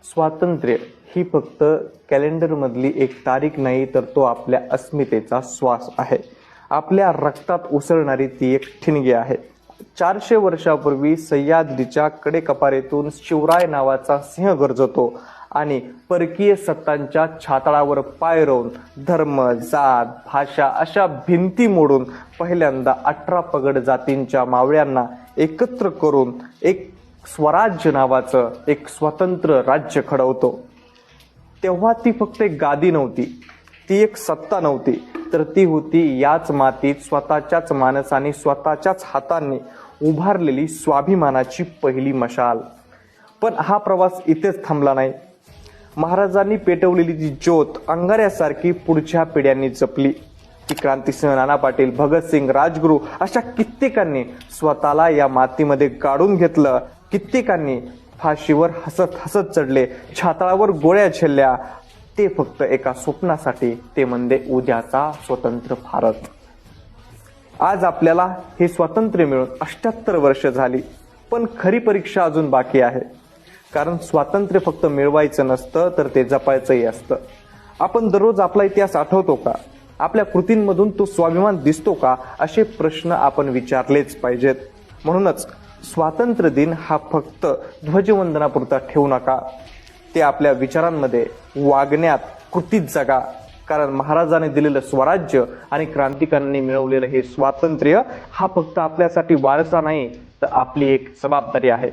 स्वातंत्र्य ही फक्त कॅलेंडरमधली एक तारीख नाही, तर तो आपल्या अस्मितेचा श्वास आहे. आपल्या रक्तात उसळणारी ती एक ठिणगी आहे. 400 वर्षापूर्वी सह्याद्रीच्या कडेकपारीतून शिवराय नावाचा सिंह गरजतो आणि परकीय सत्तांच्या छाताळावर पाय रोवून धर्म, जात, भाषा अशा भिंती मोडून पहिल्यांदा 18 पगड जातींच्या मावळ्यांना एकत्र करून एक स्वराज्य नावाचं एक स्वतंत्र राज्य घडवतो. तेव्हा ती फक्त एक गादी नव्हती, ती एक सत्ता नव्हती, तर ती होती याच मातीत स्वतःच्याच मानसाने स्वतःच्याच हातांनी उभारलेली स्वाभिमानाची पहिली मशाल. पण हा प्रवास इथेच थांबला नाही. महाराजांनी पेटवलेली ती ज्योत अंगाऱ्यासारखी पुढच्या पिढ्यांनी जपली. की क्रांतिसिंह, नाना पाटील, भगतसिंग, राजगुरू अशा कित्येकांनी स्वतःला या मातीमध्ये गाडून घेतलं. कित्येकांनी फाशीवर हसत हसत चढले, छाताळावर गोळ्या झेलल्या, ते फक्त एका स्वप्नासाठी, ते म्हणजे उद्याचा स्वतंत्र भारत. आज आपल्याला हे स्वातंत्र्य मिळून 78 वर्ष झाली, पण खरी परीक्षा अजून बाकी आहे. कारण स्वातंत्र्य फक्त मिळवायचं नसतं, तर ते जपायचंही असतं. आपण दररोज आपला इतिहास आठवतो का? आपल्या कृतींमधून तो स्वाभिमान दिसतो का? असे प्रश्न आपण विचारलेच पाहिजेत. म्हणूनच स्वातंत्र्य दिन हा फक्त ध्वजवंदनापुरता ठेवू नका, ते आपल्या विचारांमध्ये, वागण्यात, कृतीत जगा. कारण महाराजांनी दिलेलं स्वराज्य आणि क्रांतिकारांनी मिळवलेलं हे स्वातंत्र्य हा फक्त आपल्यासाठी वारसा नाही, तर आपली एक जबाबदारी आहे.